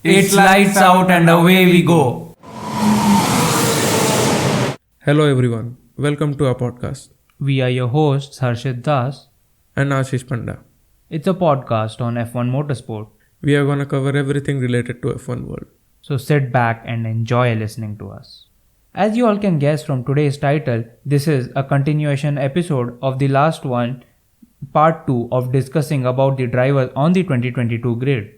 It's lights out and away we go. Hello everyone, welcome to our podcast. We are your hosts Harshit Das And Ashish Panda. It's a podcast on F1 motorsport. We are gonna cover everything related to F1 world. So sit back and enjoy listening to us. As you all can guess from today's title, this is a continuation episode of the last one, part 2 of discussing about the drivers on the 2022 grid.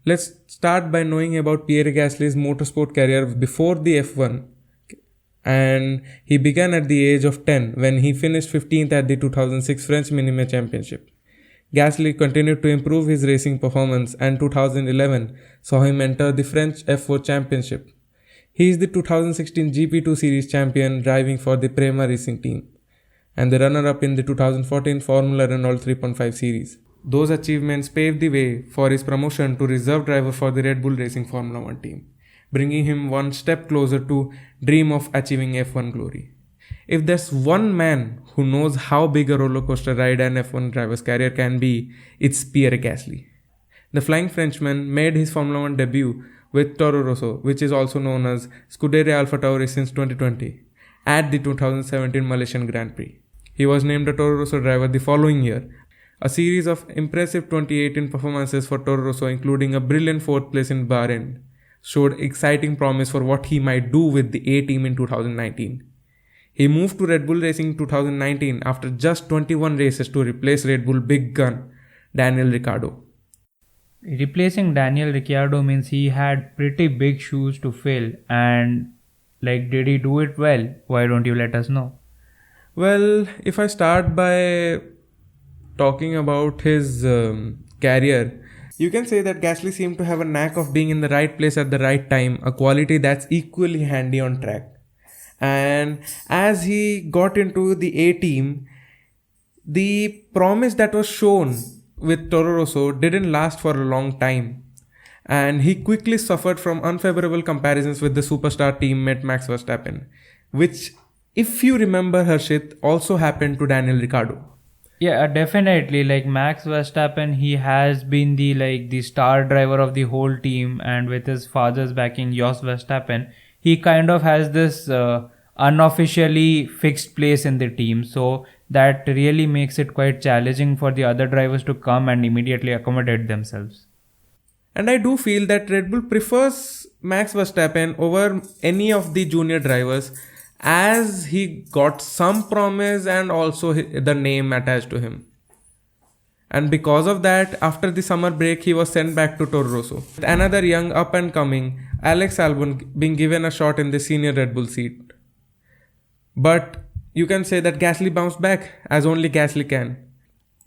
Let's start by knowing about Pierre Gasly's motorsport career before the F1. And he began at the age of 10 when he finished 15th at the 2006 French Minime Championship. Gasly continued to improve his racing performance and 2011 saw him enter the French F4 Championship. He is the 2016 GP2 Series champion driving for the Prema Racing team and the runner-up in the 2014 Formula Renault 3.5 Series. Those achievements paved the way for his promotion to reserve driver for the Red Bull Racing Formula 1 team, bringing him one step closer to dream of achieving F1 glory. If there's one man who knows how big a roller coaster ride an F1 driver's career can be, it's Pierre Gasly. The Flying Frenchman made his Formula 1 debut with Toro Rosso, which is also known as Scuderia AlphaTauri since 2020, at the 2017 Malaysian Grand Prix. He was named a Toro Rosso driver the following year. A series of impressive 2018 performances for Toro Rosso, including a brilliant 4th place in Bahrain, showed exciting promise for what he might do with the A team in 2019. He moved to Red Bull Racing 2019 after just 21 races to replace Red Bull big gun Daniel Ricciardo. Replacing Daniel Ricciardo means he had pretty big shoes to fill, and did he do it well? Why don't you let us know? Well, if I start by talking about his career, you can say that Gasly seemed to have a knack of being in the right place at the right time, a quality that's equally handy on track. And as he got into the A team, the promise that was shown with Toro Rosso didn't last for a long time. And he quickly suffered from unfavorable comparisons with the superstar teammate Max Verstappen, which, if you remember, Harshit, also happened to Daniel Ricciardo. Yeah, definitely. Max Verstappen, he has been the star driver of the whole team, and with his father's backing, Jos Verstappen, he kind of has this unofficially fixed place in the team. So that really makes it quite challenging for the other drivers to come and immediately accommodate themselves. And I do feel that Red Bull prefers Max Verstappen over any of the junior drivers, as he got some promise and also the name attached to him. And because of that, after the summer break, he was sent back to Toro Rosso, with another young up-and-coming Alex Albon being given a shot in the senior Red Bull seat. But you can say that Gasly bounced back, as only Gasly can.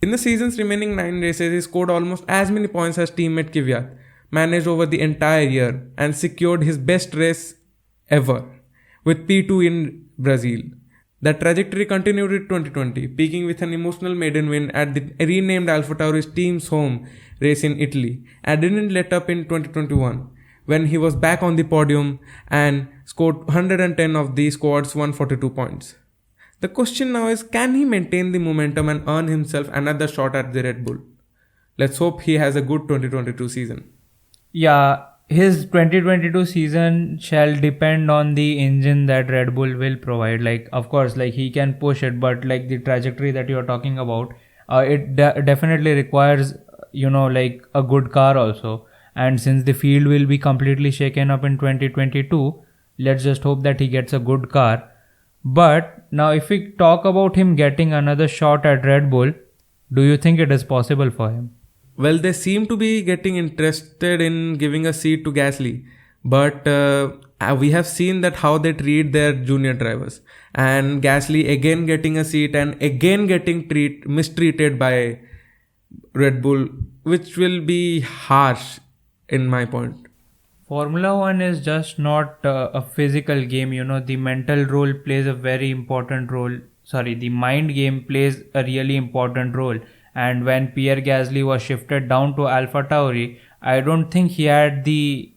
In the season's remaining 9 races, he scored almost as many points as teammate Kvyat managed over the entire year and secured his best race ever, with P2 in Brazil. That trajectory continued in 2020, peaking with an emotional maiden win at the renamed AlphaTauri's team's home race in Italy, and didn't let up in 2021, when he was back on the podium and scored 110 of the squad's 142 points. The question now is, can he maintain the momentum and earn himself another shot at the Red Bull? Let's hope he has a good 2022 season. Yeah, his 2022 season shall depend on the engine that Red Bull will provide. Of course, he can push it, but the trajectory that you're talking about, it definitely requires, a good car also. And since the field will be completely shaken up in 2022, let's just hope that he gets a good car. But now if we talk about him getting another shot at Red Bull, do you think it is possible for him? Well, they seem to be getting interested in giving a seat to Gasly, but we have seen that how they treat their junior drivers, and Gasly again getting a seat and again getting mistreated by Red Bull, which will be harsh in my point. Formula 1 is just not a physical game, the mental role plays a very important role. The mind game plays a really important role. And when Pierre Gasly was shifted down to AlphaTauri, I don't think he had the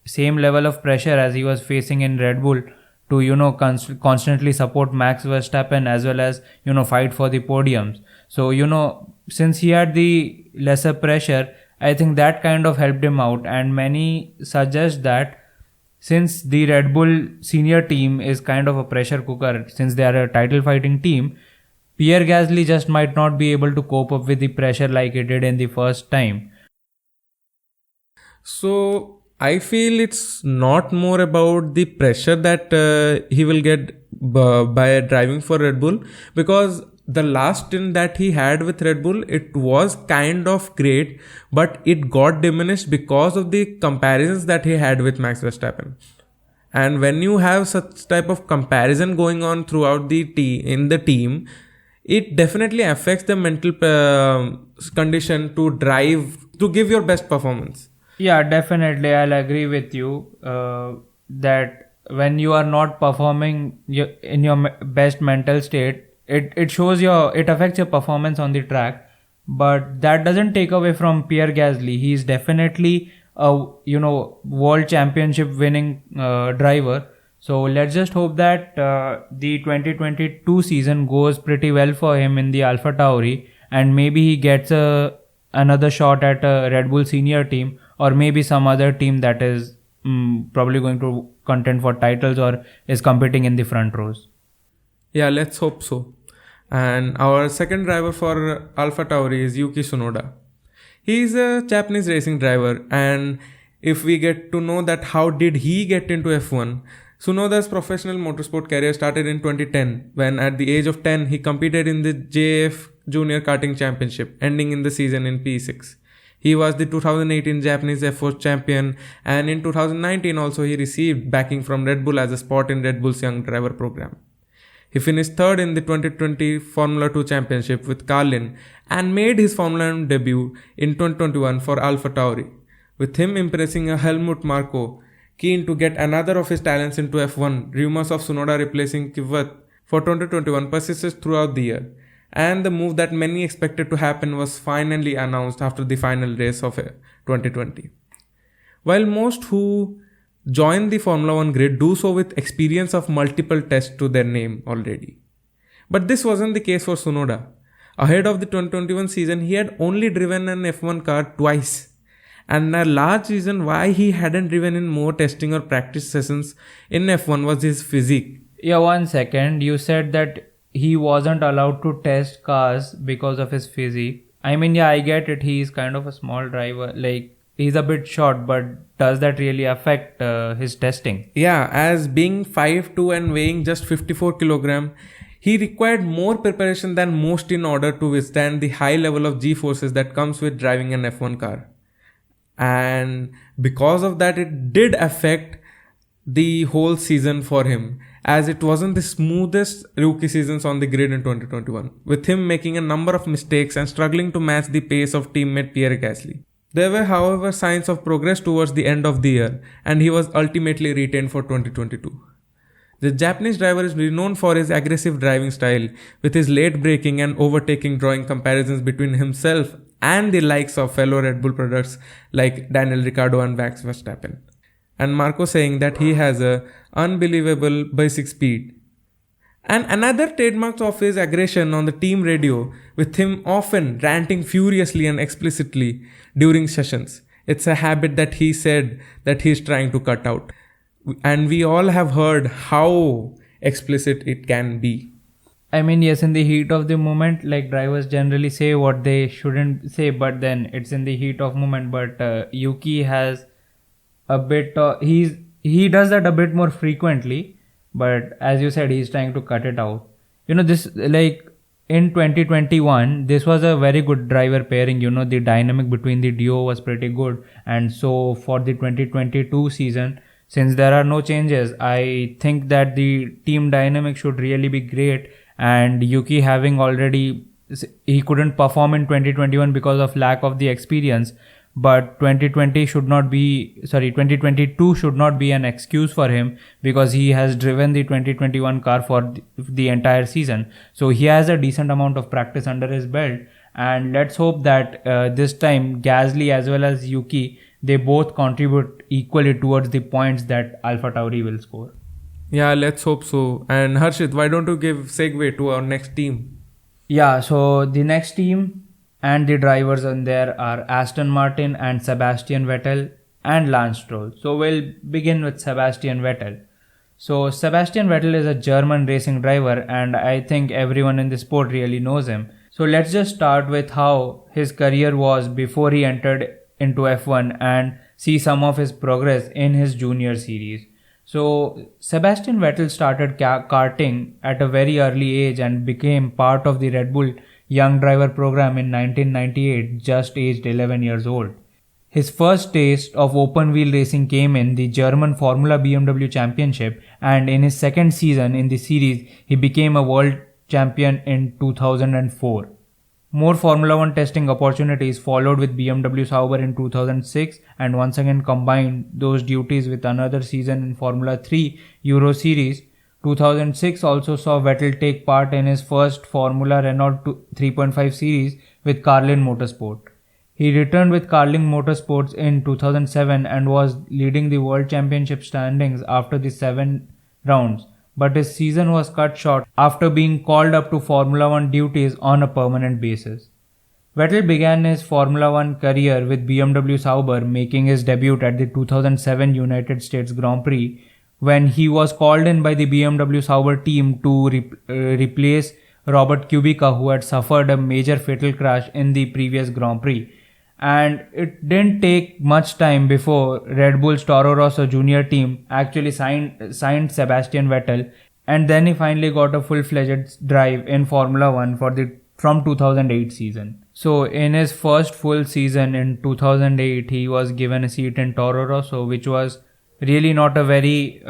same level of pressure as he was facing in Red Bull to, constantly support Max Verstappen as well as, fight for the podiums. So, since he had the lesser pressure, I think that kind of helped him out, and many suggest that since the Red Bull senior team is kind of a pressure cooker, since they are a title fighting team, Pierre Gasly just might not be able to cope up with the pressure like he did in the first time. So I feel it's not more about the pressure that he will get by driving for Red Bull, because the last stint that he had with Red Bull, it was kind of great, but it got diminished because of the comparisons that he had with Max Verstappen. And when you have such type of comparison going on throughout the team, it definitely affects the mental condition to drive, to give your best performance. Yeah, definitely. I'll agree with you that when you are not performing in your best mental state, it shows it affects your performance on the track. But that doesn't take away from Pierre Gasly. He's definitely a world championship winning driver. So let's just hope that the 2022 season goes pretty well for him in the AlphaTauri, and maybe he gets another shot at a Red Bull senior team, or maybe some other team that is probably going to contend for titles or is competing in the front rows. Yeah, let's hope so. And our second driver for AlphaTauri is Yuki Sunoda. He is a Japanese racing driver, and if we get to know that how did he get into F1, Sunoda's professional motorsport career started in 2010 when at the age of 10 he competed in the JF Junior Karting Championship, ending in the season in P6. He was the 2018 Japanese F4 champion, and in 2019 also he received backing from Red Bull as a spot in Red Bull's Young Driver program. He finished third in the 2020 Formula 2 Championship with Carlin and made his Formula 1 debut in 2021 for AlphaTauri, with him impressing a Helmut Marko keen to get another of his talents into F1. Rumors of Sunoda replacing Kvyat for 2021 persisted throughout the year, and the move that many expected to happen was finally announced after the final race of 2020. While most who join the Formula 1 grid do so with experience of multiple tests to their name already. But this wasn't the case for Sunoda. Ahead of the 2021 season, he had only driven an F1 car twice. And a large reason why he hadn't driven in more testing or practice sessions in F1 was his physique. Yeah, 1 second. You said that he wasn't allowed to test cars because of his physique. I mean, yeah, I get it. He's kind of a small driver. Like, he's a bit short, but does that really affect his testing? Yeah, as being 5'2" and weighing just 54 kg, he required more preparation than most in order to withstand the high level of G-forces that comes with driving an F1 car. And because of that, it did affect the whole season for him, as it wasn't the smoothest rookie seasons on the grid in 2021, with him making a number of mistakes and struggling to match the pace of teammate Pierre Gasly. There were, however, signs of progress towards the end of the year, and he was ultimately retained for 2022. The Japanese driver is renowned for his aggressive driving style, with his late braking and overtaking drawing comparisons between himself and the likes of fellow Red Bull products like Daniel Ricciardo and Max Verstappen. And Marco saying that he has a unbelievable basic speed. And another trademark of his aggression on the team radio, with him often ranting furiously and explicitly during sessions. It's a habit that he said that he's trying to cut out. And we all have heard how explicit it can be. I mean, yes, in the heat of the moment, like drivers generally say what they shouldn't say, but then it's in the heat of moment. But Yuki has a bit, he does that a bit more frequently. But as you said, he's trying to cut it out. This, like, in 2021, this was a very good driver pairing. The dynamic between the duo was pretty good. And so for the 2022 season, since there are no changes, I think that the team dynamic should really be great. And Yuki having already, he couldn't perform in 2021 because of lack of the experience. But 2022 should not be an excuse for him, because he has driven the 2021 car for the entire season. So he has a decent amount of practice under his belt. And let's hope that this time Gasly as well as Yuki, they both contribute equally towards the points that AlphaTauri will score. Yeah, let's hope so. And Harshit, why don't you give segue to our next team? Yeah, so the next team And the drivers in there are Aston Martin and Sebastian Vettel and Lance Stroll. So we'll begin with Sebastian Vettel. So Sebastian Vettel is a German racing driver, and I think everyone in the sport really knows him. So let's just start with how his career was before he entered into F1 and see some of his progress in his junior series. So Sebastian Vettel started karting at a very early age and became part of the Red Bull Young Driver program in 1998, just aged 11 years old. His first taste of open wheel racing came in the German Formula BMW Championship, and in his second season in the series, he became a world champion in 2004. More Formula 1 testing opportunities followed with BMW Sauber in 2006 and once again combined those duties with another season in Formula 3 Euro Series. 2006 also saw Vettel take part in his first Formula Renault 3.5 series with Carlin Motorsport. He returned with Carlin Motorsports in 2007 and was leading the World Championship standings after the 7 rounds, but his season was cut short after being called up to Formula 1 duties on a permanent basis. Vettel began his Formula 1 career with BMW Sauber, making his debut at the 2007 United States Grand Prix when he was called in by the BMW Sauber team to replace Robert Kubica, who had suffered a major fatal crash in the previous Grand Prix. And it didn't take much time before Red Bull's Toro Rosso junior team actually signed Sebastian Vettel, and then he finally got a full-fledged drive in Formula 1 from 2008 season. So in his first full season in 2008, he was given a seat in Toro Rosso, which was really not a very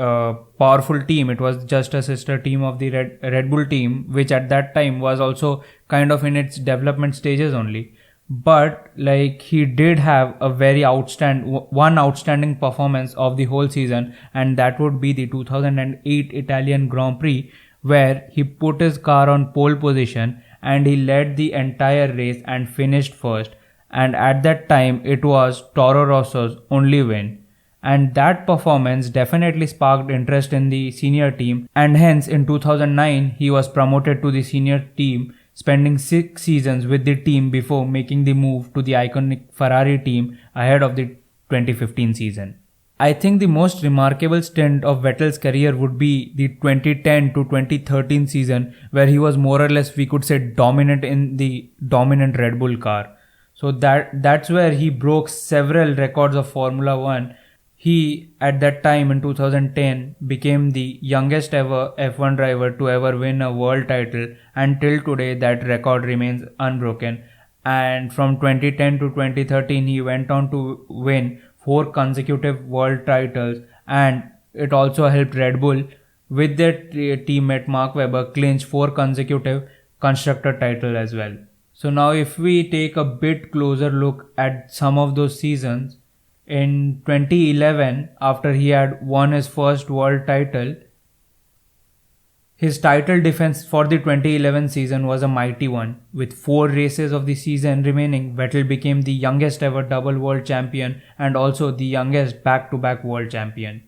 powerful team. It was just a sister team of the Red Bull team, which at that time was also kind of in its development stages only. But he did have a very outstanding performance of the whole season, and that would be the 2008 Italian Grand Prix, where he put his car on pole position and he led the entire race and finished first. And at that time, it was Toro Rosso's only win. And that performance definitely sparked interest in the senior team, and hence in 2009 he was promoted to the senior team, spending 6 seasons with the team before making the move to the iconic Ferrari team ahead of the 2015 season. I think the most remarkable stint of Vettel's career would be the 2010 to 2013 season, where he was more or less, we could say, dominant in the dominant Red Bull car. So that's where he broke several records of Formula 1. He, at that time in 2010, became the youngest ever F1 driver to ever win a world title, and till today that record remains unbroken. And from 2010 to 2013, he went on to win 4 consecutive world titles, and it also helped Red Bull with their teammate Mark Webber clinch 4 consecutive constructor titles as well. So now if we take a bit closer look at some of those seasons, in 2011, after he had won his first world title, his title defense for the 2011 season was a mighty one. With 4 races of the season remaining, Vettel became the youngest ever double world champion and also the youngest back-to-back world champion.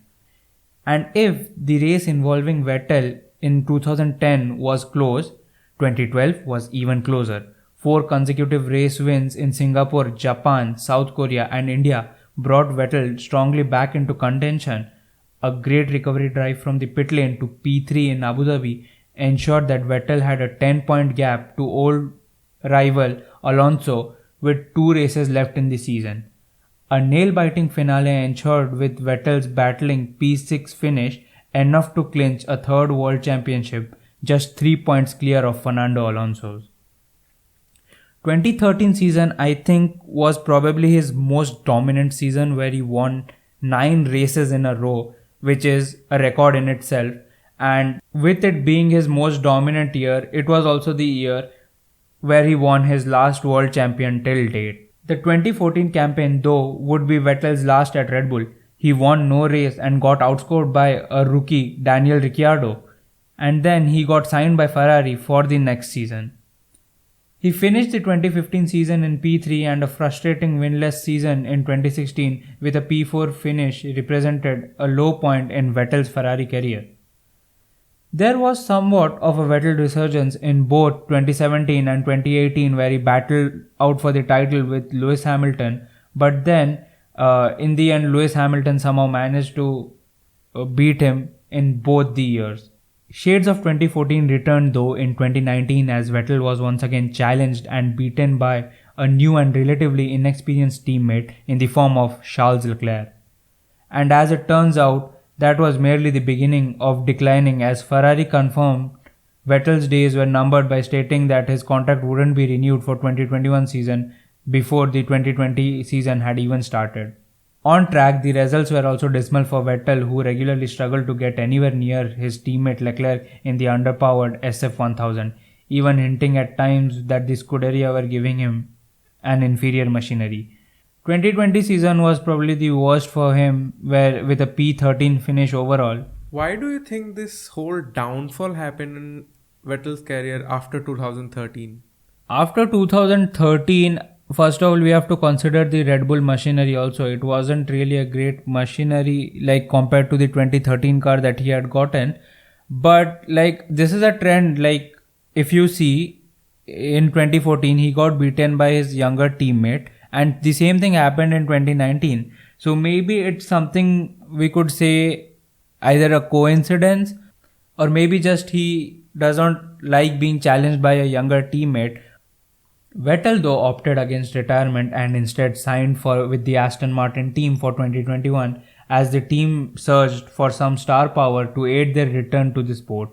And if the race involving Vettel in 2010 was close, 2012 was even closer. 4 consecutive race wins in Singapore, Japan, South Korea and India brought Vettel strongly back into contention. A great recovery drive from the pit lane to P3 in Abu Dhabi ensured that Vettel had a 10-point gap to old rival Alonso with 2 races left in the season. A nail-biting finale ensured with Vettel's battling P6 finish enough to clinch a 3rd world championship, just 3 points clear of Fernando Alonso's. 2013 season, I think, was probably his most dominant season, where he won 9 races in a row, which is a record in itself. And with it being his most dominant year, it was also the year where he won his last world champion till date. The 2014 campaign, though, would be Vettel's last at Red Bull. He won no race and got outscored by a rookie, Daniel Ricciardo. And then he got signed by Ferrari for the next season. He finished the 2015 season in P3, and a frustrating winless season in 2016 with a P4 finish represented a low point in Vettel's Ferrari career. There was somewhat of a Vettel resurgence in both 2017 and 2018 where he battled out for the title with Lewis Hamilton, but then in the end Lewis Hamilton somehow managed to beat him in both the years. Shades of 2014 returned though in 2019 as Vettel was once again challenged and beaten by a new and relatively inexperienced teammate in the form of Charles Leclerc. And as it turns out, that was merely the beginning of declining as Ferrari confirmed Vettel's days were numbered by stating that his contract wouldn't be renewed for 2021 season before the 2020 season had even started. On track, the results were also dismal for Vettel, who regularly struggled to get anywhere near his teammate Leclerc in the underpowered SF1000, even hinting at times that the Scuderia were giving him an inferior machinery. 2020 season was probably the worst for him, where with a P13 finish overall. Why do you think this whole downfall happened in Vettel's career after 2013? After 2013, first of all, we have to consider the Red Bull machinery also. It wasn't really a great machinery like compared to the 2013 car that he had gotten. But like this is a trend, like if you see in 2014, he got beaten by his younger teammate. And the same thing happened in 2019. So maybe it's something we could say either a coincidence or maybe just he doesn't like being challenged by a younger teammate. Vettel though opted against retirement and instead signed with the Aston Martin team for 2021 as the team searched for some star power to aid their return to the sport.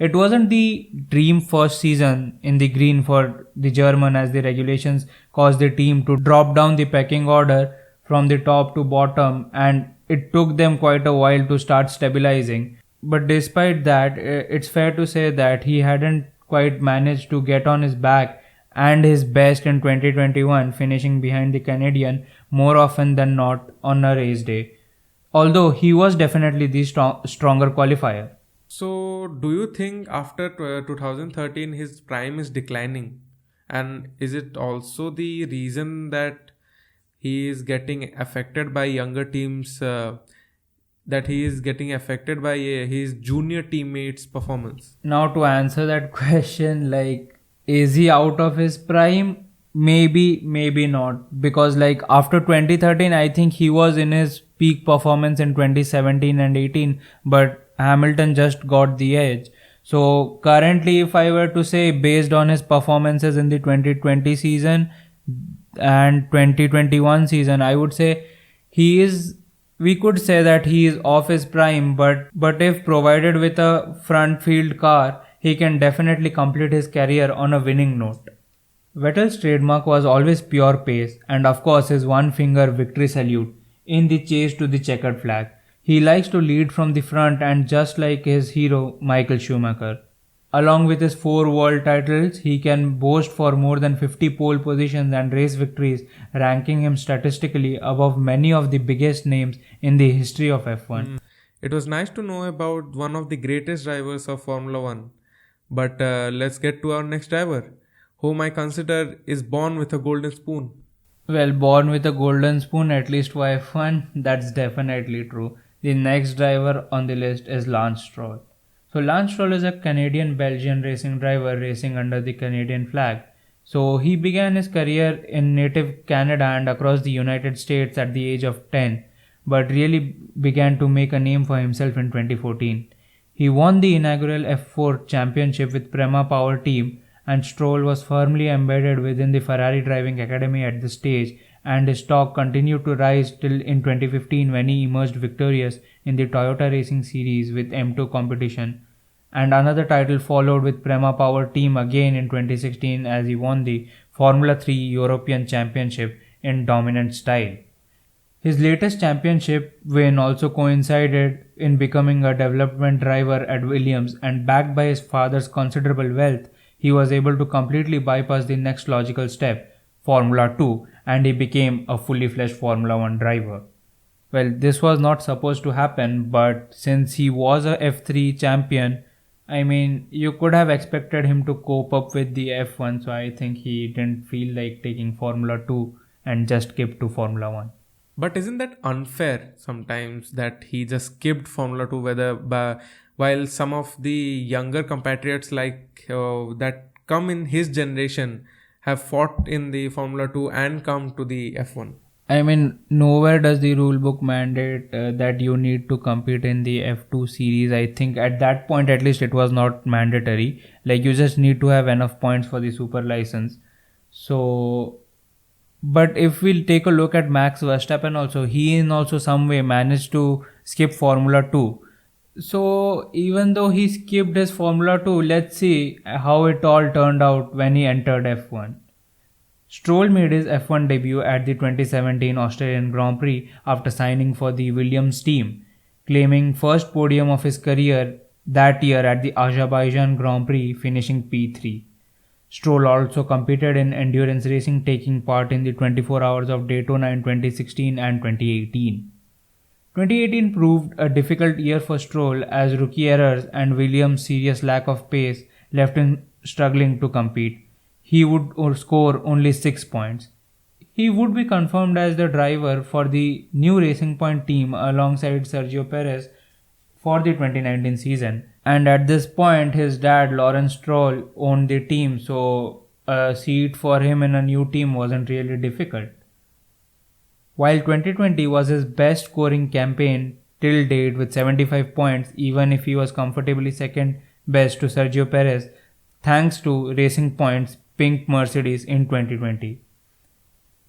It wasn't the dream first season in the green for the German as the regulations caused the team to drop down the pecking order from the top to bottom, and it took them quite a while to start stabilizing. But despite that, it's fair to say that he hadn't quite managed to get on his back and his best in 2021, finishing behind the Canadian more often than not on a race day. Although he was definitely the stronger qualifier. So, do you think after 2013 his prime is declining? And is it also the reason that he is getting affected by younger teams, that he is getting affected by his junior teammates' performance? Now, to answer that question, like, is he out of his prime? Maybe, maybe not. Because, like, after 2013, I think he was in his peak performance in 2017 and 18, but Hamilton just got the edge. So currently, if I were to say based on his performances in the 2020 season and 2021 season, I would say we could say that he is off his prime, but if provided with a front field car, he can definitely complete his career on a winning note. Vettel's trademark was always pure pace and of course his one finger victory salute in the chase to the checkered flag. He likes to lead from the front and just like his hero Michael Schumacher. Along with his 4 world titles, he can boast for more than 50 pole positions and race victories, ranking him statistically above many of the biggest names in the history of F1. It was nice to know about one of the greatest drivers of Formula 1. But let's get to our next driver, whom I consider is born with a golden spoon. Well, born with a golden spoon, at least for F1, that's definitely true. The next driver on the list is Lance Stroll. So Lance Stroll is a Canadian-Belgian racing driver racing under the Canadian flag. So he began his career in native Canada and across the United States at the age of 10, but really began to make a name for himself in 2014. He won the inaugural F4 championship with Prema Power team, and Stroll was firmly embedded within the Ferrari driving academy at this stage, and his stock continued to rise till in 2015 when he emerged victorious in the Toyota Racing Series with M2 competition, and another title followed with Prema Power team again in 2016 as he won the Formula 3 European Championship in dominant style. His latest championship win also coincided in becoming a development driver at Williams, and backed by his father's considerable wealth, he was able to completely bypass the next logical step, Formula 2, and he became a fully fledged Formula 1 driver. Well, this was not supposed to happen, but since he was a F3 champion, I mean, you could have expected him to cope up with the F1, so I think he didn't feel like taking Formula 2 and just kept to Formula 1. But isn't that unfair sometimes that he just skipped Formula 2 while some of the younger compatriots that come in his generation have fought in the Formula 2 and come to the F1? I mean, nowhere does the rule book mandate that you need to compete in the F2 series. I think at that point, at least, it was not mandatory. Like, you just need to have enough points for the super license. So, but if we'll take a look at Max Verstappen also, he in also some way managed to skip Formula 2. So, even though he skipped his Formula 2, let's see how it all turned out when he entered F1. Stroll made his F1 debut at the 2017 Australian Grand Prix after signing for the Williams team, claiming first podium of his career that year at the Azerbaijan Grand Prix, finishing P3. Stroll also competed in endurance racing, taking part in the 24 Hours of Daytona in 2016 and 2018. 2018 proved a difficult year for Stroll as rookie errors and Williams' serious lack of pace left him struggling to compete. He would score only 6 points. He would be confirmed as the driver for the new Racing Point team alongside Sergio Perez for the 2019 season. And at this point, his dad, Lawrence Stroll, owned the team, so a seat for him in a new team wasn't really difficult. While 2020 was his best scoring campaign till date with 75 points, even if he was comfortably second best to Sergio Perez, thanks to Racing Point's pink Mercedes in 2020.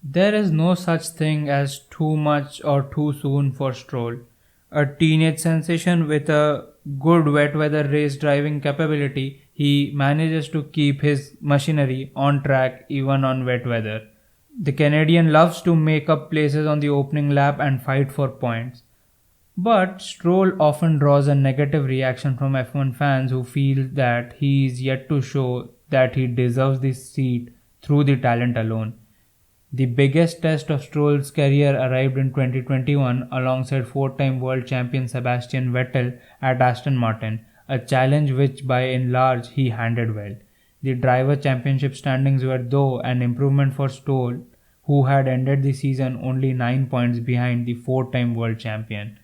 There is no such thing as too much or too soon for Stroll. A teenage sensation with a good wet weather race driving capability, he manages to keep his machinery on track even on wet weather. The Canadian loves to make up places on the opening lap and fight for points. But Stroll often draws a negative reaction from F1 fans who feel that he is yet to show that he deserves this seat through the talent alone. The biggest test of Stroll's career arrived in 2021 alongside four-time world champion Sebastian Vettel at Aston Martin, a challenge which by and large he handled well. The driver championship standings were though an improvement for Stroll, who had ended the season only 9 points behind the four-time world champion.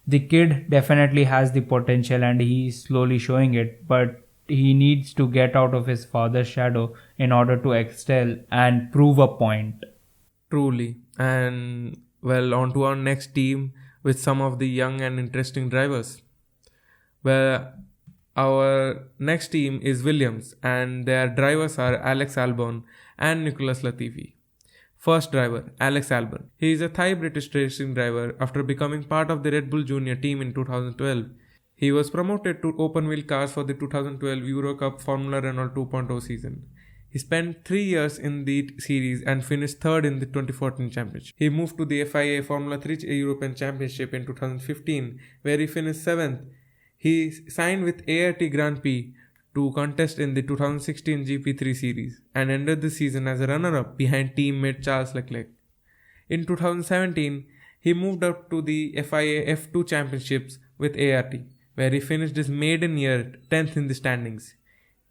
The kid definitely has the potential and he is slowly showing it, but he needs to get out of his father's shadow in order to excel and prove a point. Truly. And well, on to our next team with some of the young and interesting drivers. Well, our next team is Williams and their drivers are Alex Albon and Nicholas Latifi. First driver, Alex Albon. He is a Thai-British racing driver after becoming part of the Red Bull Junior team in 2012. He was promoted to open-wheel cars for the 2012 Euro Cup Formula Renault 2.0 season. He spent 3 years in the series and finished third in the 2014 championship. He moved to the FIA Formula 3 European Championship in 2015, where he finished 7th. He signed with ART Grand Prix to contest in the 2016 GP3 series and ended the season as a runner-up behind teammate Charles Leclerc. In 2017, he moved up to the FIA F2 Championships with ART, where he finished his maiden year 10th in the standings.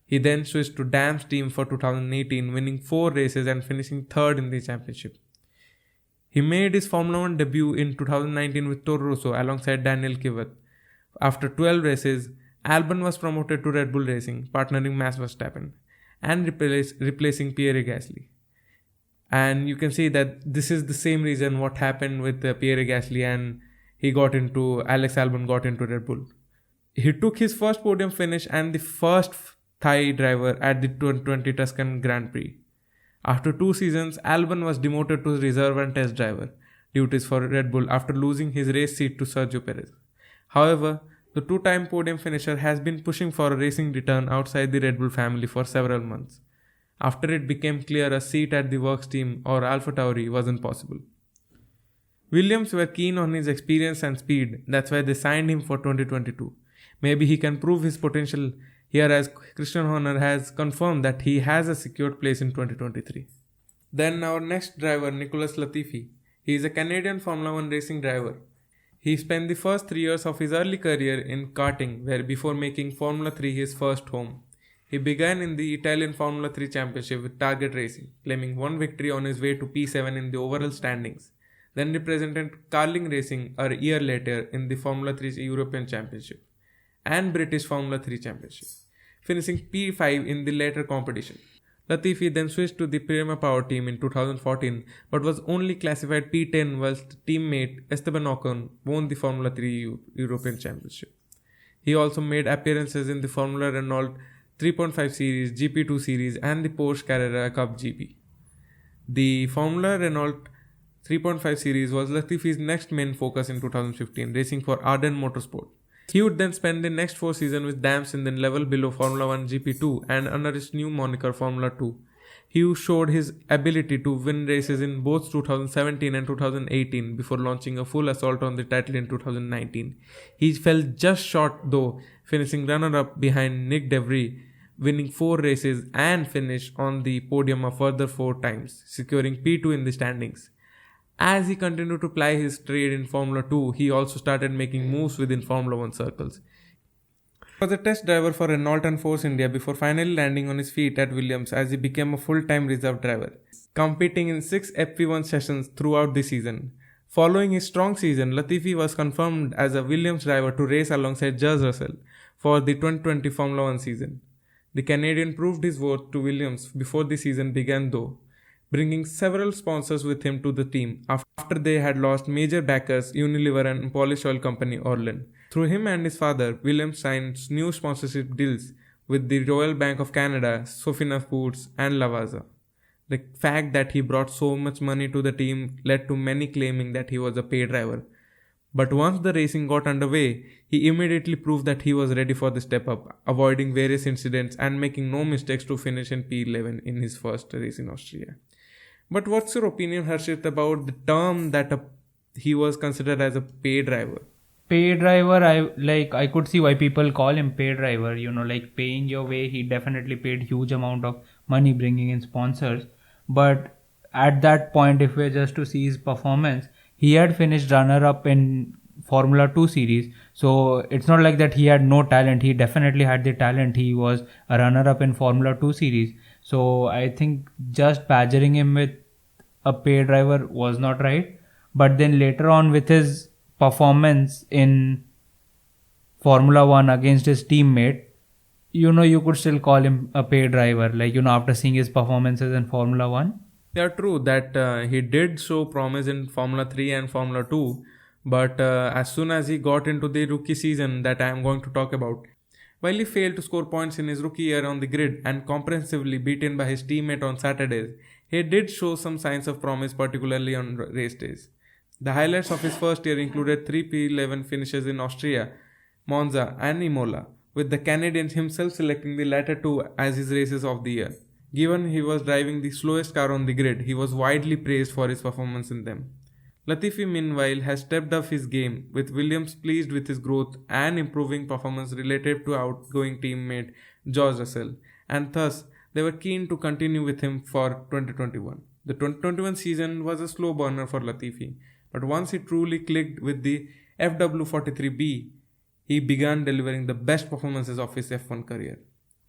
He then switched to Dam's team for 2018, winning 4 races and finishing third in the championship. He made his Formula 1 debut in 2019 with Toro Rosso alongside Daniel Kvyat. After 12 races, Albon was promoted to Red Bull Racing, partnering Max Verstappen and replacing Pierre Gasly. And you can see that this is the same reason what happened with Pierre Gasly and Alex Albon got into Red Bull. He took his first podium finish and the first Thai driver at the 2020 Tuscan Grand Prix. After 2 seasons, Albon was demoted to reserve and test driver duties for Red Bull after losing his race seat to Sergio Perez. However, the 2-time podium finisher has been pushing for a racing return outside the Red Bull family for several months, after it became clear a seat at the works team or AlphaTauri wasn't possible. Williams were keen on his experience and speed, that's why they signed him for 2022. Maybe he can prove his potential here as Christian Horner has confirmed that he has a secured place in 2023. Then our next driver, Nicholas Latifi. He is a Canadian Formula 1 racing driver. He spent the first 3 years of his early career in karting, where before making Formula 3 his first home. He began in the Italian Formula 3 Championship with Target Racing, claiming 1 victory on his way to P7 in the overall standings. then represented Carling Racing a year later in the Formula 3 European Championship and British Formula 3 Championship, finishing P5 in the latter competition. Latifi then switched to the Prima Power team in 2014 but was only classified P10 whilst teammate Esteban Ocon won the Formula 3 European Championship. He also made appearances in the Formula Renault 3.5 Series, GP2 Series and the Porsche Carrera Cup GP. The Formula Renault 3.5 Series was Latifi's next main focus in 2015, racing for Arden Motorsport. He would then spend the next 4 seasons with Dams in the level below Formula 1 GP2 and under his new moniker Formula 2. He showed his ability to win races in both 2017 and 2018 before launching a full assault on the title in 2019. He fell just short though, finishing runner-up behind Nick De Vries, winning 4 races and finished on the podium a further 4 times, securing P2 in the standings. As he continued to ply his trade in Formula 2, he also started making moves within Formula 1 circles. He was a test driver for Renault and Force India before finally landing on his feet at Williams as he became a full-time reserve driver, competing in 6 FP1 sessions throughout the season. Following his strong season, Latifi was confirmed as a Williams driver to race alongside George Russell for the 2020 Formula 1 season. The Canadian proved his worth to Williams before the season began though, bringing several sponsors with him to the team after they had lost major backers Unilever and Polish oil company Orlen. Through him and his father, Williams signed new sponsorship deals with the Royal Bank of Canada, Sofina Foods and Lavazza. The fact that he brought so much money to the team led to many claiming that he was a paid driver. But once the racing got underway, he immediately proved that he was ready for the step up, avoiding various incidents and making no mistakes to finish in P11 in his first race in Austria. But what's your opinion, Harshit, about the term that he was considered as a paid driver? Paid driver, I could see why people call him paid driver. Paying your way. He definitely paid huge amount of money, bringing in sponsors. But at that point, if we're just to see his performance, he had finished runner-up in Formula 2 series. So it's not like that he had no talent. He definitely had the talent. He was a runner-up in Formula 2 series. So I think just badgering him with a paid driver was not right. But then later on with his performance in Formula 1 against his teammate, you could still call him a paid driver. After seeing his performances in Formula 1. Yeah, true that he did show promise in Formula 3 and Formula 2. But as soon as he got into the rookie season that I am going to talk about, while he failed to score points in his rookie year on the grid and comprehensively beaten by his teammate on Saturdays, he did show some signs of promise, particularly on race days. The highlights of his first year included 3 P11 finishes in Austria, Monza and Imola, with the Canadian himself selecting the latter 2 as his races of the year. Given he was driving the slowest car on the grid, he was widely praised for his performance in them. Latifi, meanwhile, has stepped up his game, with Williams pleased with his growth and improving performance relative to outgoing teammate George Russell, and thus they were keen to continue with him for 2021. The 2021 season was a slow burner for Latifi, but once he truly clicked with the FW43B, he began delivering the best performances of his F1 career.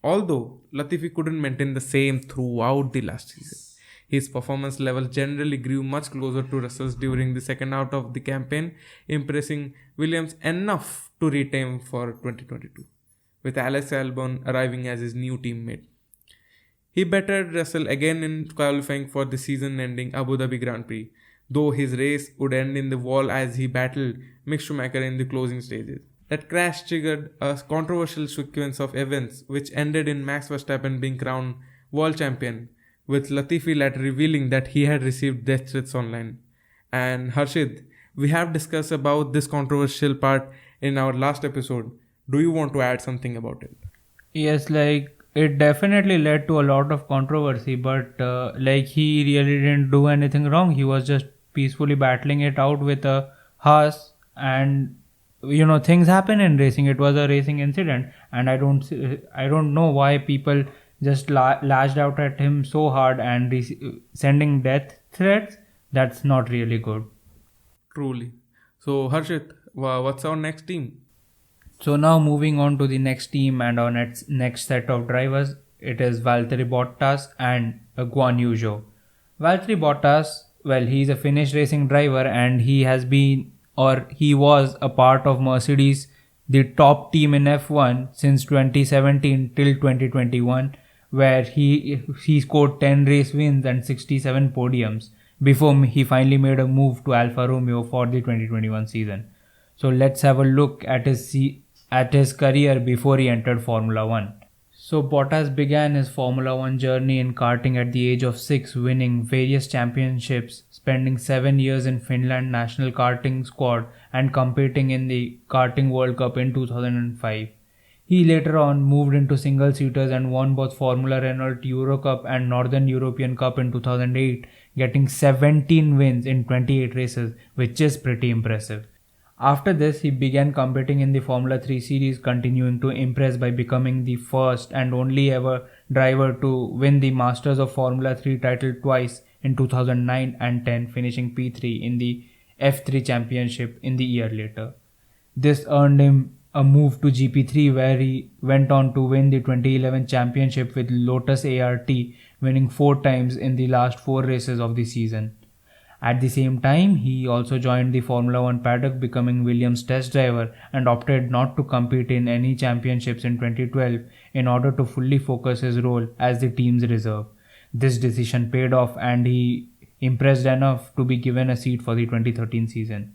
Although Latifi couldn't maintain the same throughout the last season, his performance level generally grew much closer to Russell's during the second half of the campaign, impressing Williams enough to retain for 2022, with Alex Albon arriving as his new teammate. He bettered Russell again in qualifying for the season-ending Abu Dhabi Grand Prix, though his race would end in the wall as he battled Mick Schumacher in the closing stages. That crash triggered a controversial sequence of events which ended in Max Verstappen being crowned world champion, with Latifi later revealing that he had received death threats online. And Harshit, we have discussed about this controversial part in our last episode. Do you want to add something about it? Yes, it definitely led to a lot of controversy, but he really didn't do anything wrong. He was just peacefully battling it out with a Haas, and things happen in racing. It was a racing incident, and I don't know why people just lashed out at him so hard and sending death threats. That's not really good. Truly. So Harshit, what's our next team? So now moving on to the next team and our next set of drivers, it is Valtteri Bottas and Guan Yu Zhou. Valtteri Bottas Well, he's a Finnish racing driver, and he was a part of Mercedes, the top team in F1 since 2017 till 2021, where he scored 10 race wins and 67 podiums before he finally made a move to Alfa Romeo for the 2021 season. So let's have a look at his career before he entered Formula 1. So Bottas began his Formula 1 journey in karting at the age of 6, winning various championships, spending 7 years in Finland national karting squad and competing in the Karting World Cup in 2005. He later on moved into single-seaters and won both Formula Renault Euro Cup and Northern European Cup in 2008, getting 17 wins in 28 races, which is pretty impressive. After this, he began competing in the Formula 3 series, continuing to impress by becoming the first and only ever driver to win the Masters of Formula 3 title twice in 2009 and 10, finishing P3 in the F3 Championship in the year later. This earned him a move to GP3, where he went on to win the 2011 championship with Lotus ART, winning 4 times in the last 4 races of the season. At the same time, he also joined the Formula 1 paddock, becoming Williams' test driver, and opted not to compete in any championships in 2012 in order to fully focus his role as the team's reserve. This decision paid off, and he impressed enough to be given a seat for the 2013 season.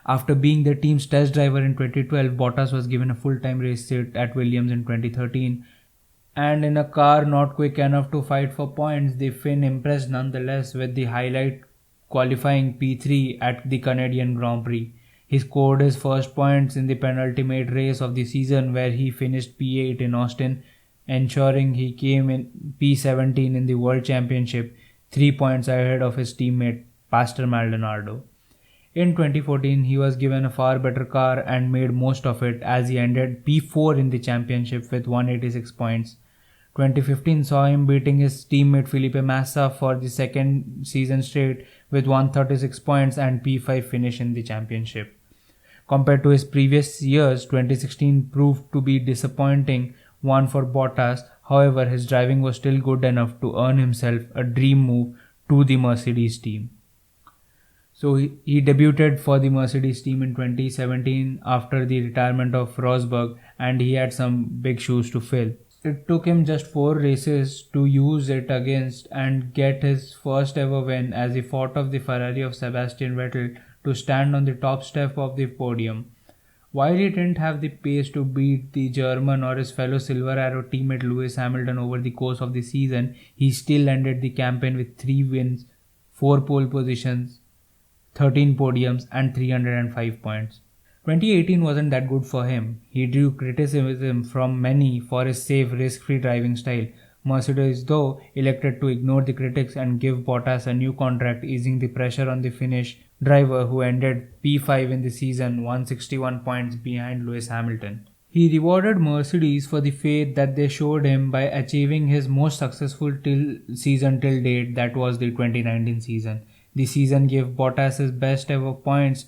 After being the team's test driver in 2012, Bottas was given a full-time race seat at Williams in 2013, and in a car not quick enough to fight for points, the Finn impressed nonetheless with the highlight qualifying P3 at the Canadian Grand Prix. He scored his first points in the penultimate race of the season, where he finished P8 in Austin, ensuring he came in P17 in the World Championship, 3 points ahead of his teammate Pastor Maldonado. In 2014, he was given a far better car and made most of it, as he ended P4 in the championship with 186 points. 2015 saw him beating his teammate Felipe Massa for the second season straight with 136 points and P5 finish in the championship. Compared to his previous years, 2016 proved to be disappointing one for Bottas. However, his driving was still good enough to earn himself a dream move to the Mercedes team. So he debuted for the Mercedes team in 2017 after the retirement of Rosberg, and he had some big shoes to fill. It took him just 4 races to use it against and get his first ever win, as he fought off the Ferrari of Sebastian Vettel to stand on the top step of the podium. While he didn't have the pace to beat the German or his fellow Silver Arrow teammate Lewis Hamilton over the course of the season, he still ended the campaign with 3 wins, 4 pole positions, 13 podiums and 305 points. 2018 wasn't that good for him. He drew criticism from many for his safe, risk-free driving style. Mercedes, though, elected to ignore the critics and give Bottas a new contract, easing the pressure on the Finnish driver, who ended P5 in the season, 161 points behind Lewis Hamilton. He rewarded Mercedes for the faith that they showed him by achieving his most successful season till date, that was the 2019 season. The season gave Bottas his best ever points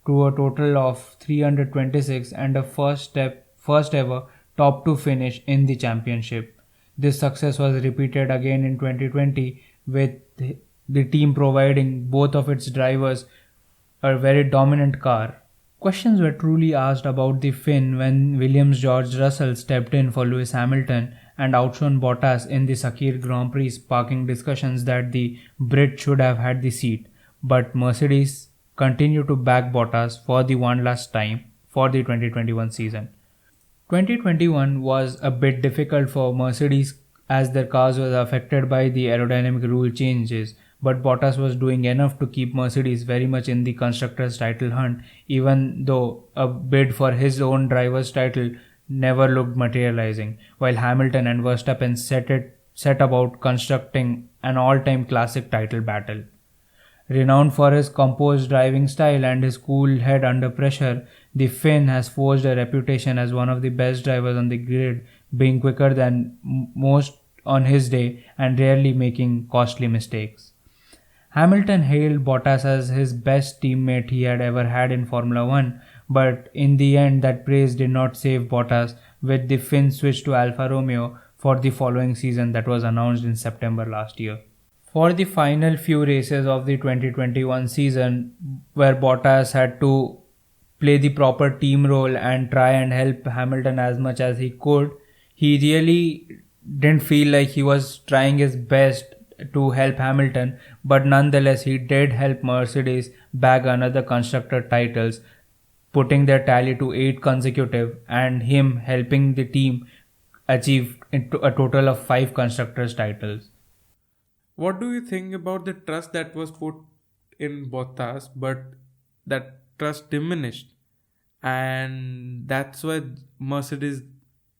to a total of 326 and a first ever top 2 finish in the championship. This success was repeated again in 2020, with the team providing both of its drivers a very dominant car. Questions were truly asked about the Finn when Williams' George Russell stepped in for Lewis Hamilton and outshone Bottas in the Sakir Grand Prix, sparking discussions that the Brit should have had the seat. But Mercedes continued to back Bottas for the one last time for the 2021 season. 2021 was a bit difficult for Mercedes, as their cars were affected by the aerodynamic rule changes, but Bottas was doing enough to keep Mercedes very much in the constructors' title hunt, even though a bid for his own driver's title never looked materializing, while Hamilton and Verstappen set about constructing an all-time classic title battle. Renowned for his composed driving style and his cool head under pressure, the Finn has forged a reputation as one of the best drivers on the grid, being quicker than most on his day and rarely making costly mistakes. Hamilton hailed Bottas as his best teammate he had ever had in Formula 1, but in the end that praise did not save Bottas, with the Finn switch to Alfa Romeo for the following season that was announced in September last year. For the final few races of the 2021 season, where Bottas had to play the proper team role and try and help Hamilton as much as he could, he really didn't feel like he was trying his best to help Hamilton, but nonetheless he did help Mercedes bag another constructor titles, putting their tally to 8 consecutive, and him helping the team achieve a total of 5 constructors titles. What do you think about the trust that was put in Bottas, but that trust diminished? And that's why Mercedes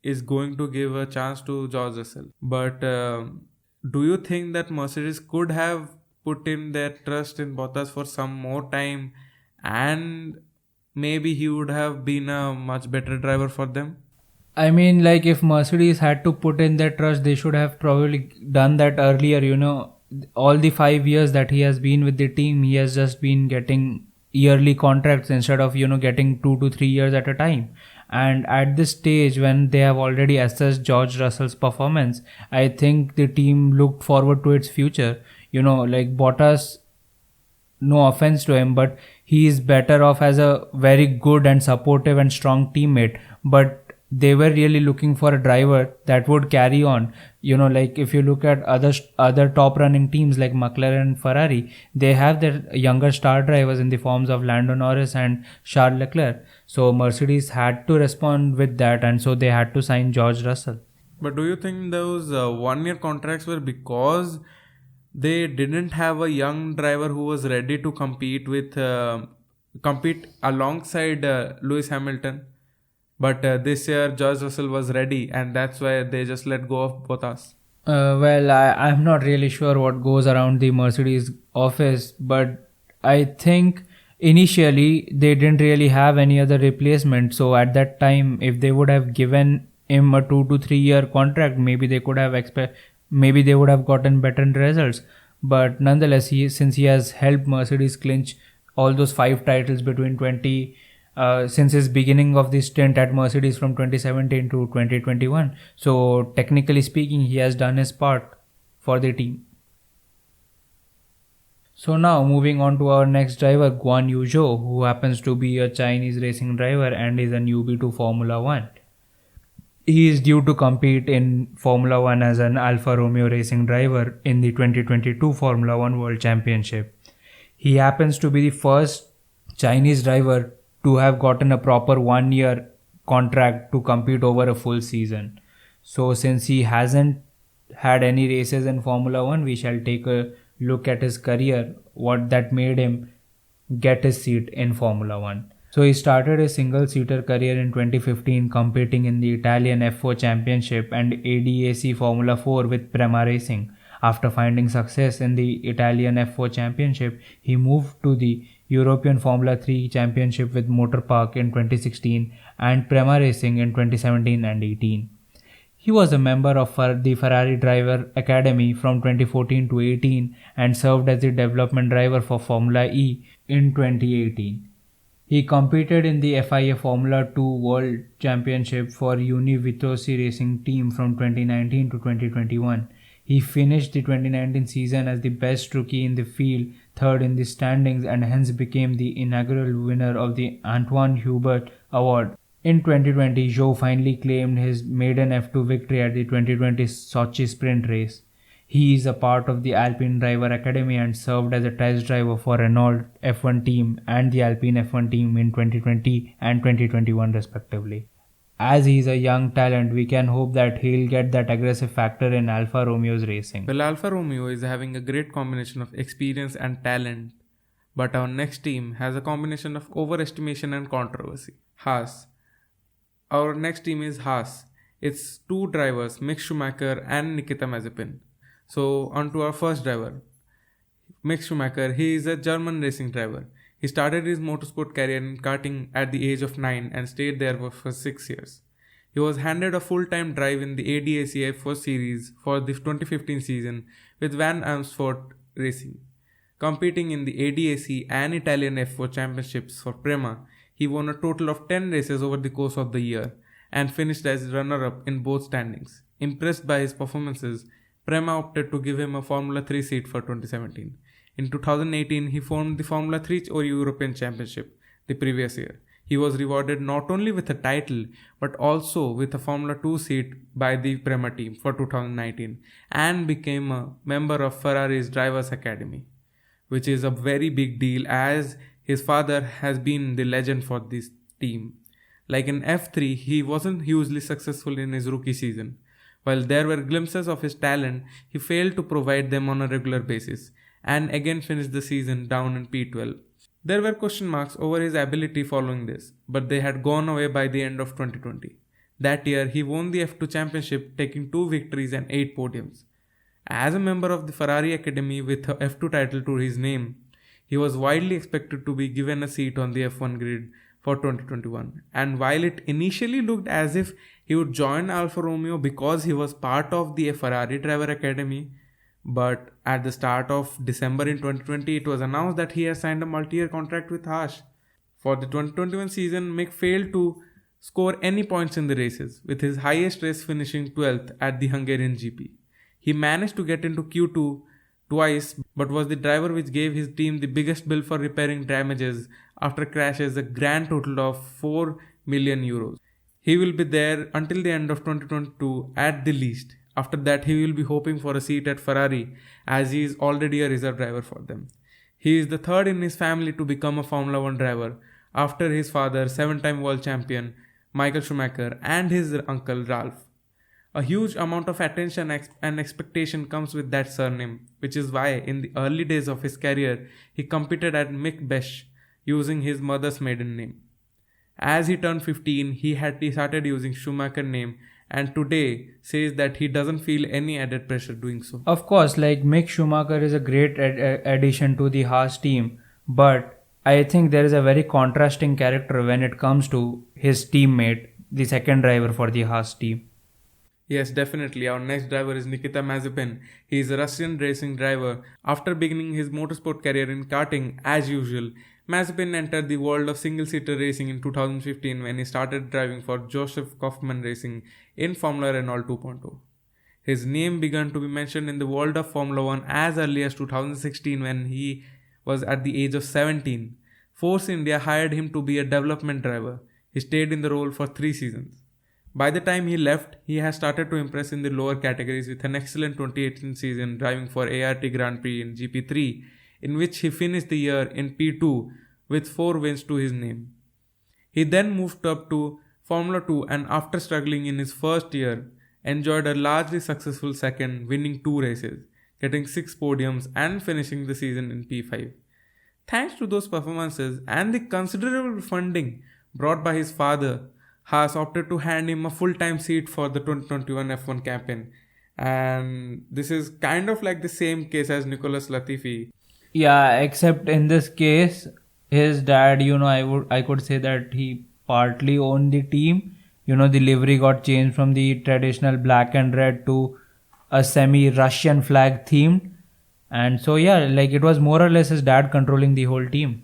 is going to give a chance to George Russell. But do you think that Mercedes could have put in their trust in Bottas for some more time, and maybe he would have been a much better driver for them? I mean, like, if Mercedes had to put in their trust, they should have probably done that earlier. All the 5 years that he has been with the team, he has just been getting yearly contracts instead of, getting 2 to 3 years at a time. And at this stage, when they have already assessed George Russell's performance, I think the team looked forward to its future. Like Bottas, no offense to him, but he is better off as a very good and supportive and strong teammate. But they were really looking for a driver that would carry on. Like if you look at other top running teams like McLaren and Ferrari, they have their younger star drivers in the forms of Lando Norris and Charles Leclerc. So Mercedes had to respond with that, and so they had to sign George Russell. But do you think those 1-year contracts were because they didn't have a young driver who was ready to compete alongside Lewis Hamilton? But this year George Russell was ready, and that's why they just let go of Bottas. Well, I'm not really sure what goes around the Mercedes office, but I think initially they didn't really have any other replacement. So at that time, if they would have given him a 2 to 3 year contract, maybe they would have gotten better results. But nonetheless, since he has helped Mercedes clinch all those 5 titles since his beginning of the stint at Mercedes from 2017 to 2021. So technically speaking, he has done his part for the team. So now moving on to our next driver, Quan Yu, who happens to be a Chinese racing driver and is a newbie to Formula 1. He is due to compete in Formula 1 as an Alfa Romeo racing driver in the 2022 Formula 1 World Championship. He happens to be the first Chinese driver to have gotten a proper 1-year contract to compete over a full season. So since he hasn't had any races in Formula 1, we shall take a look at his career, what that made him get his seat in Formula 1. So he started his single-seater career in 2015 competing in the Italian F4 Championship and ADAC Formula 4 with Prema Racing. After finding success in the Italian F4 Championship, he moved to the European Formula 3 Championship with Motor Park in 2016 and Prema Racing in 2017 and 18. He was a member of the Ferrari Driver Academy from 2014 to 18 and served as the development driver for Formula E in 2018. He competed in the FIA Formula 2 World Championship for Univitosi Racing Team from 2019 to 2021. He finished the 2019 season as the best rookie in the field, third in the standings, and hence became the inaugural winner of the Antoine Hubert Award. In 2020, Zhou finally claimed his maiden F2 victory at the 2020 Sochi sprint race. He is a part of the Alpine Driver Academy and served as a test driver for Renault F1 team and the Alpine F1 team in 2020 and 2021 respectively. As he is a young talent, we can hope that he'll get that aggressive factor in Alfa Romeo's racing. Well, Alfa Romeo is having a great combination of experience and talent, but our next team has a combination of overestimation and controversy. Haas. Our next team is Haas. It's 2 drivers, Mick Schumacher and Nikita Mazapin. So, on to our first driver, Mick Schumacher. He is a German racing driver. He started his motorsport career in karting at the age of 9 and stayed there for 6 years. He was handed a full-time drive in the ADAC F4 series for the 2015 season with Van Amersfoort Racing. Competing in the ADAC and Italian F4 championships for Prema, he won a total of 10 races over the course of the year and finished as runner-up in both standings. Impressed by his performances, Prema opted to give him a Formula 3 seat for 2017. In 2018, he formed the Formula 3 or European Championship the previous year. He was rewarded not only with a title but also with a Formula 2 seat by the Prema team for 2019 and became a member of Ferrari's Drivers Academy, which is a very big deal as his father has been the legend for this team. Like in F3, he wasn't hugely successful in his rookie season. While there were glimpses of his talent, he failed to provide them on a regular basis and again finished the season down in P12. There were question marks over his ability following this, but they had gone away by the end of 2020. That year, he won the F2 championship, taking 2 victories and 8 podiums. As a member of the Ferrari Academy with a F2 title to his name, he was widely expected to be given a seat on the F1 grid for 2021. And while it initially looked as if he would join Alfa Romeo because he was part of the Ferrari Driver Academy, but at the start of December in 2020, it was announced that he has signed a multi-year contract with Haas. For the 2021 season, Mick failed to score any points in the races, with his highest race finishing 12th at the Hungarian GP. He managed to get into Q2 twice, but was the driver which gave his team the biggest bill for repairing damages after crashes, a grand total of 4 million euros. He will be there until the end of 2022 at the least. After that, he will be hoping for a seat at Ferrari as he is already a reserve driver for them. He is the third in his family to become a Formula 1 driver after his father, 7-time world champion Michael Schumacher, and his uncle Ralph. A huge amount of attention and expectation comes with that surname, which is why in the early days of his career, he competed at Mick Besch using his mother's maiden name. As he turned 15, he started using Schumacher name and today says that he doesn't feel any added pressure doing so. Of course, like Mick Schumacher is a great addition to the Haas team, but I think there is a very contrasting character when it comes to his teammate, the second driver for the Haas team. Yes, definitely. Our next driver is Nikita Mazapin. He is a Russian racing driver. After beginning his motorsport career in karting, as usual, Mazepin entered the world of single-seater racing in 2015 when he started driving for Joseph Kaufman Racing in Formula Renault 2.0. His name began to be mentioned in the world of Formula 1 as early as 2016 when he was at the age of 17. Force India hired him to be a development driver. He stayed in the role for 3 seasons. By the time he left, he has started to impress in the lower categories with an excellent 2018 season driving for ART Grand Prix in GP3, in which he finished the year in P2 with 4 wins to his name. He then moved up to Formula 2 and after struggling in his first year, enjoyed a largely successful second, winning 2 races, getting 6 podiums and finishing the season in P5. Thanks to those performances and the considerable funding brought by his father, Haas opted to hand him a full-time seat for the 2021 F1 campaign. And this is kind of like the same case as Nicholas Latifi. Yeah, except in this case, his dad, I could say that he partly owned the team. The livery got changed from the traditional black and red to a semi-Russian flag themed. And so, yeah, like it was more or less his dad controlling the whole team.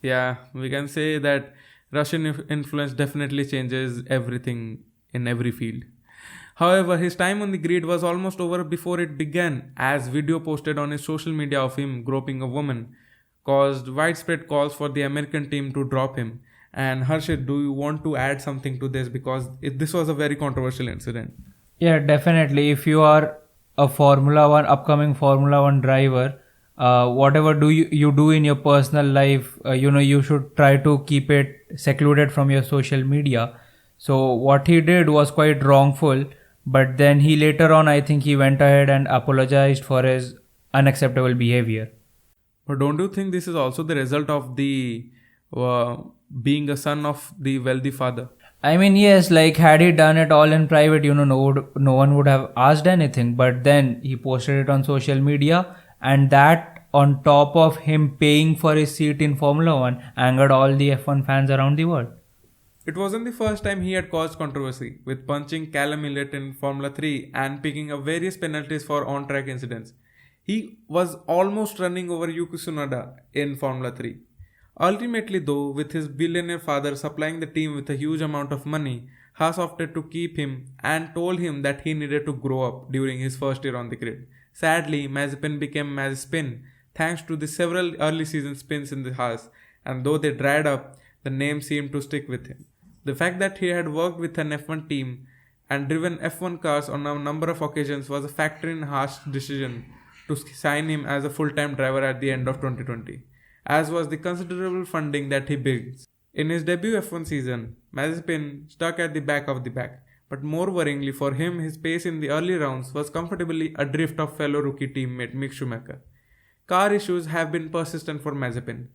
Yeah, we can say that Russian influence definitely changes everything in every field. However, his time on the grid was almost over before it began, as video posted on his social media of him groping a woman caused widespread calls for the American team to drop him. And Harshit, do you want to add something to this, because this was a very controversial incident? Yeah, definitely. If you are a upcoming Formula 1 driver, whatever you do in your personal life, you should try to keep it secluded from your social media. So what he did was quite wrongful, but then he later on, I think he went ahead and apologized for his unacceptable behavior. But don't you think this is also the result of the being a son of the wealthy father? I mean, yes, like had he done it all in private, no one would have asked anything. But then he posted it on social media, and that on top of him paying for his seat in Formula 1 angered all the F1 fans around the world. It wasn't the first time he had caused controversy, with punching Callum Millett in Formula 3 and picking up various penalties for on-track incidents. He was almost running over Yuki Sunoda in Formula 3. Ultimately though, with his billionaire father supplying the team with a huge amount of money, Haas opted to keep him and told him that he needed to grow up during his first year on the grid. Sadly, Mazepin became Mazepin thanks to the several early season spins in the Haas, and though they dried up, the name seemed to stick with him. The fact that he had worked with an F1 team and driven F1 cars on a number of occasions was a factor in Haas' decision to sign him as a full-time driver at the end of 2020, as was the considerable funding that he brings. In his debut F1 season, Mazepin stuck at the back of the pack, but more worryingly for him, his pace in the early rounds was comfortably adrift of fellow rookie teammate Mick Schumacher. Car issues have been persistent for Mazepin,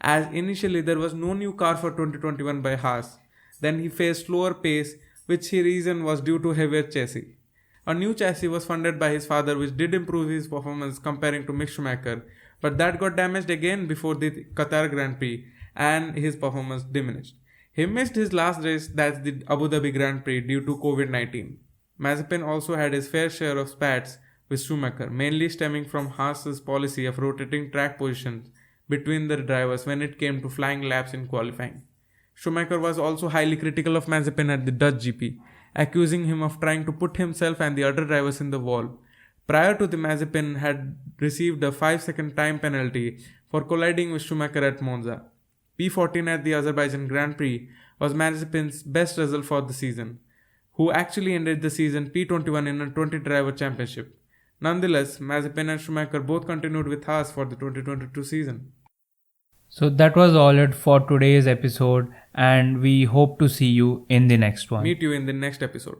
as initially there was no new car for 2021 by Haas. Then he faced slower pace, which he reasoned was due to heavier chassis. A new chassis was funded by his father, which did improve his performance comparing to Mick Schumacher, but that got damaged again before the Qatar Grand Prix and his performance diminished. He missed his last race, that's the Abu Dhabi Grand Prix, due to COVID-19. Mazepin also had his fair share of spats with Schumacher, mainly stemming from Haas's policy of rotating track positions between the drivers when it came to flying laps in qualifying. Schumacher was also highly critical of Mazepin at the Dutch GP, accusing him of trying to put himself and the other drivers in the wall. Prior to the Mazepin had received a 5-second time penalty for colliding with Schumacher at Monza. P14 at the Azerbaijan Grand Prix was Mazepin's best result for the season, who actually ended the season P21 in a 20-driver championship. Nonetheless, Mazepin and Schumacher both continued with Haas for the 2022 season. So that was all it for today's episode, and we hope to see you in the next one. Meet you in the next episode.